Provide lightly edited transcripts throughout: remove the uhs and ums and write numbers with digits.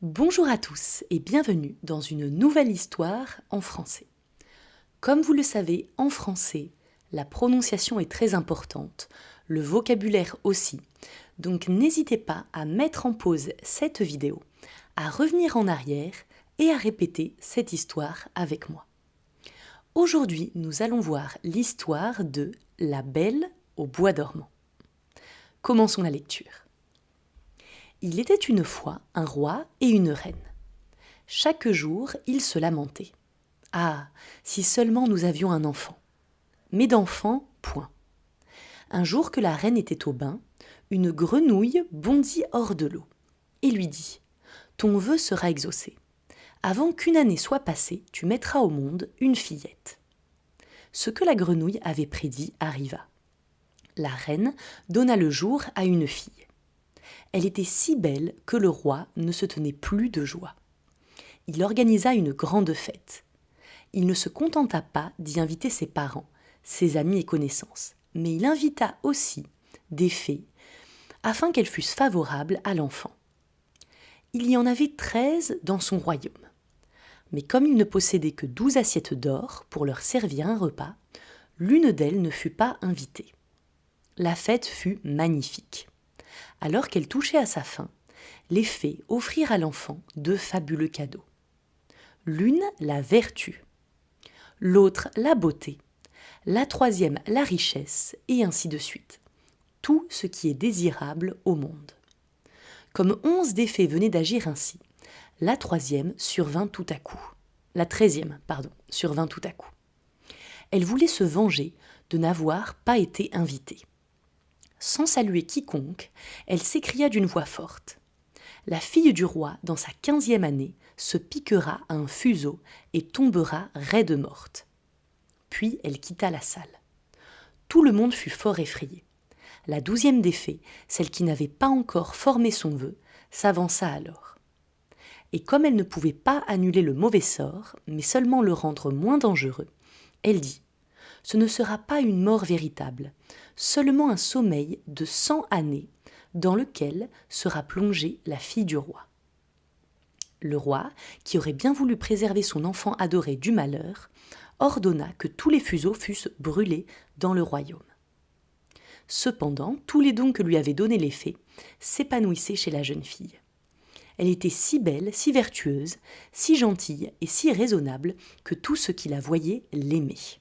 Bonjour à tous et bienvenue dans une nouvelle histoire en français. Comme vous le savez, en français, la prononciation est très importante, le vocabulaire aussi, donc n'hésitez pas à mettre en pause cette vidéo, à revenir en arrière et à répéter cette histoire avec moi. Aujourd'hui, nous allons voir l'histoire de La Belle au bois dormant. Commençons la lecture. Il était une fois un roi et une reine. Chaque jour, ils se lamentaient. Ah, si seulement nous avions un enfant. Mais d'enfant, point. Un jour que la reine était au bain, une grenouille bondit hors de l'eau et lui dit « Ton vœu sera exaucé. Avant qu'une année soit passée, tu mettras au monde une fillette. » Ce que la grenouille avait prédit arriva. La reine donna le jour à une fille. Elle était si belle que le roi ne se tenait plus de joie. Il organisa une grande fête. Il ne se contenta pas d'y inviter ses parents, ses amis et connaissances, mais il invita aussi des fées, afin qu'elles fussent favorables à l'enfant. Il y en avait 13 dans son royaume. Mais comme il ne possédait que 12 assiettes d'or pour leur servir un repas, l'une d'elles ne fut pas invitée. La fête fut magnifique. Alors qu'elle touchait à sa fin, les fées offrirent à l'enfant 2 fabuleux cadeaux. L'une, la vertu, l'autre, la beauté, la troisième, la richesse, et ainsi de suite. Tout ce qui est désirable au monde. Comme 11 des fées venaient d'agir ainsi, la 13e survint tout à coup. Elle voulait se venger de n'avoir pas été invitée. Sans saluer quiconque, elle s'écria d'une voix forte. La fille du roi, dans sa 15e année, se piquera à un fuseau et tombera raide morte. Puis elle quitta la salle. Tout le monde fut fort effrayé. La 12e des fées, celle qui n'avait pas encore formé son vœu, s'avança alors. Et comme elle ne pouvait pas annuler le mauvais sort, mais seulement le rendre moins dangereux, elle dit « Ce ne sera pas une mort véritable, seulement un sommeil de 100 années dans lequel sera plongée la fille du roi. » Le roi, qui aurait bien voulu préserver son enfant adoré du malheur, ordonna que tous les fuseaux fussent brûlés dans le royaume. Cependant, tous les dons que lui avaient donnés les fées s'épanouissaient chez la jeune fille. Elle était si belle, si vertueuse, si gentille et si raisonnable que tout ce qui la voyait l'aimait.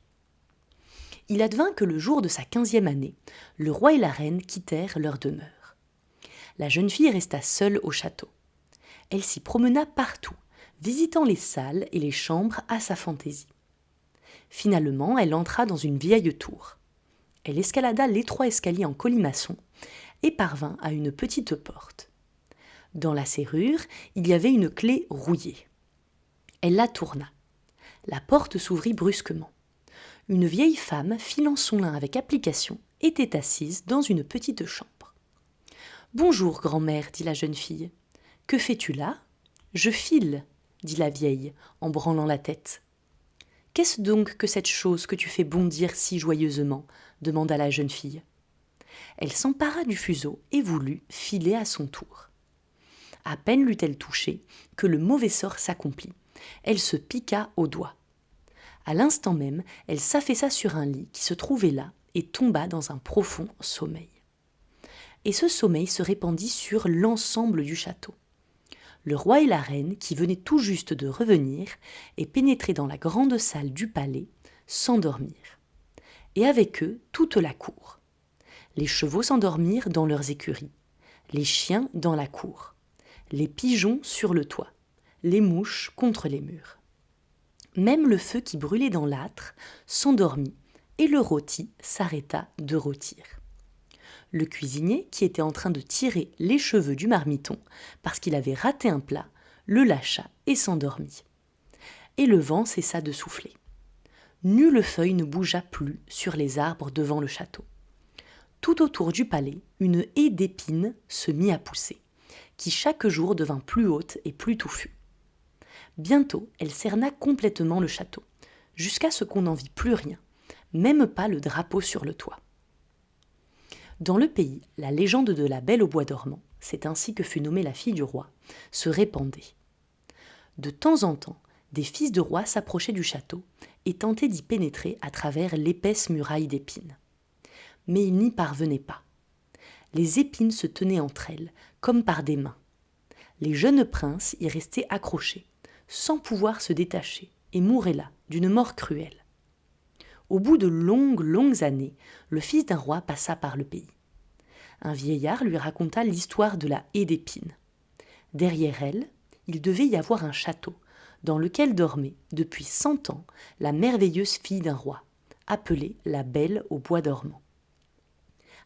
Il advint que le jour de sa 15e année, le roi et la reine quittèrent leur demeure. La jeune fille resta seule au château. Elle s'y promena partout, visitant les salles et les chambres à sa fantaisie. Finalement, elle entra dans une vieille tour. Elle escalada l'étroit escalier en colimaçon et parvint à une petite porte. Dans la serrure, il y avait une clé rouillée. Elle la tourna. La porte s'ouvrit brusquement. Une vieille femme, filant son lin avec application, était assise dans une petite chambre. « Bonjour, grand-mère, dit la jeune fille. « Que fais-tu là ?»« Je file, dit la vieille, en branlant la tête. « Qu'est-ce donc que cette chose que tu fais bondir si joyeusement ?» demanda la jeune fille. Elle s'empara du fuseau et voulut filer à son tour. À peine l'eut-elle touché que le mauvais sort s'accomplit. Elle se piqua au doigt. À l'instant même, elle s'affaissa sur un lit qui se trouvait là et tomba dans un profond sommeil. Et ce sommeil se répandit sur l'ensemble du château. Le roi et la reine, qui venaient tout juste de revenir et pénétrer dans la grande salle du palais, s'endormirent. Et avec eux, toute la cour. Les chevaux s'endormirent dans leurs écuries, les chiens dans la cour, les pigeons sur le toit, les mouches contre les murs. Même le feu qui brûlait dans l'âtre s'endormit et le rôti s'arrêta de rôtir. Le cuisinier, qui était en train de tirer les cheveux du marmiton parce qu'il avait raté un plat, le lâcha et s'endormit. Et le vent cessa de souffler. Nulle feuille ne bougea plus sur les arbres devant le château. Tout autour du palais, une haie d'épines se mit à pousser, qui chaque jour devint plus haute et plus touffue. Bientôt, elle cerna complètement le château, jusqu'à ce qu'on n'en vit plus rien, même pas le drapeau sur le toit. Dans le pays, la légende de la Belle au bois dormant c'est ainsi que fut nommée la fille du roi, se répandait. De temps en temps, des fils de roi s'approchaient du château et tentaient d'y pénétrer à travers l'épaisse muraille d'épines. Mais ils n'y parvenaient pas. Les épines se tenaient entre elles, comme par des mains. Les jeunes princes y restaient accrochés, sans pouvoir se détacher, et mouraient là, d'une mort cruelle. Au bout de longues années, le fils d'un roi passa par le pays. Un vieillard lui raconta l'histoire de la haie d'épines. Derrière elle, il devait y avoir un château, dans lequel dormait, depuis 100 ans, la merveilleuse fille d'un roi, appelée la Belle au bois dormant.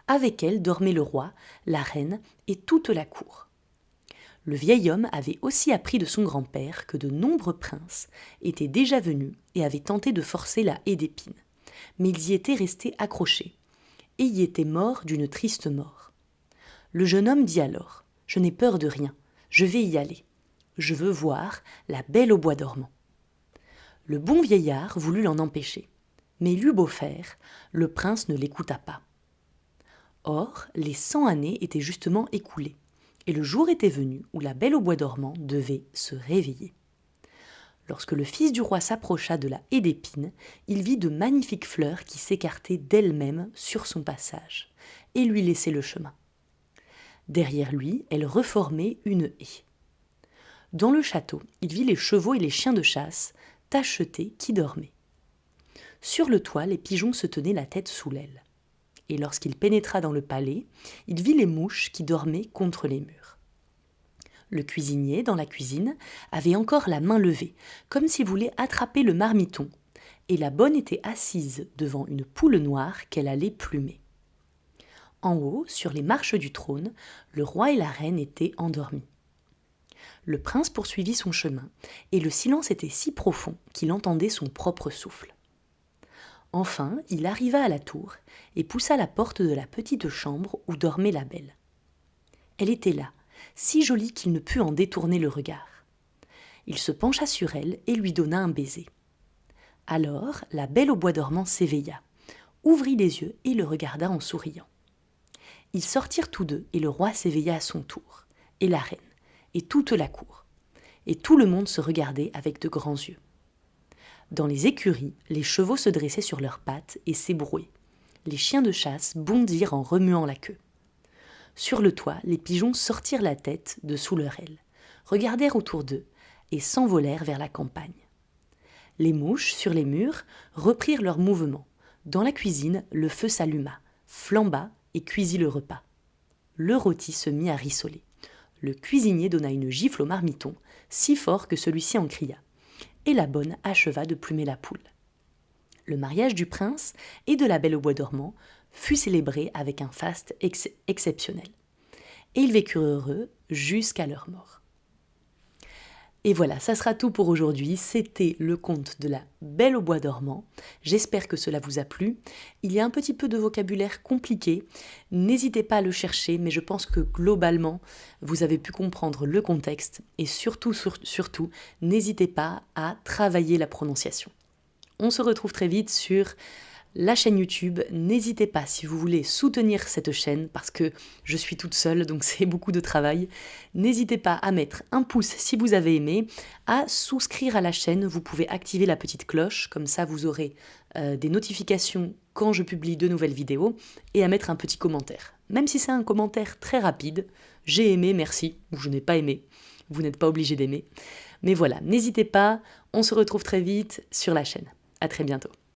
Avec elle dormaient le roi, la reine et toute la cour. Le vieil homme avait aussi appris de son grand-père que de nombreux princes étaient déjà venus et avaient tenté de forcer la haie d'épines, mais ils y étaient restés accrochés, et y étaient morts d'une triste mort. Le jeune homme dit alors : « Je n'ai peur de rien, je vais y aller. Je veux voir la Belle au bois dormant. » Le bon vieillard voulut l'en empêcher, mais il eut beau faire, le prince ne l'écouta pas. Or, les 100 années étaient justement écoulées, et le jour était venu où la Belle au bois dormant devait se réveiller. Lorsque le fils du roi s'approcha de la haie d'épines, il vit de magnifiques fleurs qui s'écartaient d'elles-mêmes sur son passage, et lui laissaient le chemin. Derrière lui, elle reformait une haie. Dans le château, il vit les chevaux et les chiens de chasse tachetés qui dormaient. Sur le toit, les pigeons se tenaient la tête sous l'aile. Et lorsqu'il pénétra dans le palais, il vit les mouches qui dormaient contre les murs. Le cuisinier, dans la cuisine, avait encore la main levée, comme s'il voulait attraper le marmiton, et la bonne était assise devant une poule noire qu'elle allait plumer. En haut, sur les marches du trône, le roi et la reine étaient endormis. Le prince poursuivit son chemin, et le silence était si profond qu'il entendait son propre souffle. Enfin, il arriva à la tour et poussa la porte de la petite chambre où dormait la Belle. Elle était là, si jolie qu'il ne put en détourner le regard. Il se pencha sur elle et lui donna un baiser. Alors, la Belle au bois dormant s'éveilla, ouvrit les yeux et le regarda en souriant. Ils sortirent tous deux et le roi s'éveilla à son tour, et la reine, et toute la cour. Et tout le monde se regardait avec de grands yeux. Dans les écuries, les chevaux se dressaient sur leurs pattes et s'ébrouaient. Les chiens de chasse bondirent en remuant la queue. Sur le toit, les pigeons sortirent la tête de sous leur aile, regardèrent autour d'eux et s'envolèrent vers la campagne. Les mouches, sur les murs, reprirent leur mouvement. Dans la cuisine, le feu s'alluma, flamba et cuisit le repas. Le rôti se mit à rissoler. Le cuisinier donna une gifle au marmiton, si fort que celui-ci en cria. Et la bonne acheva de plumer la poule. Le mariage du prince et de la Belle au bois dormant fut célébré avec un faste exceptionnel. Et ils vécurent heureux jusqu'à leur mort. Et voilà, ça sera tout pour aujourd'hui. C'était le conte de la Belle au bois dormant. J'espère que cela vous a plu. Il y a un petit peu de vocabulaire compliqué. N'hésitez pas à le chercher, mais je pense que globalement, vous avez pu comprendre le contexte. Et surtout, n'hésitez pas à travailler la prononciation. On se retrouve très vite sur la chaîne YouTube. N'hésitez pas si vous voulez soutenir cette chaîne parce que je suis toute seule donc c'est beaucoup de travail. N'hésitez pas à mettre un pouce si vous avez aimé, à souscrire à la chaîne. Vous pouvez activer la petite cloche, comme ça vous aurez des notifications quand je publie de nouvelles vidéos et à mettre un petit commentaire. Même si c'est un commentaire très rapide, j'ai aimé, merci, ou je n'ai pas aimé. Vous n'êtes pas obligé d'aimer. Mais voilà, n'hésitez pas, on se retrouve très vite sur la chaîne. À très bientôt.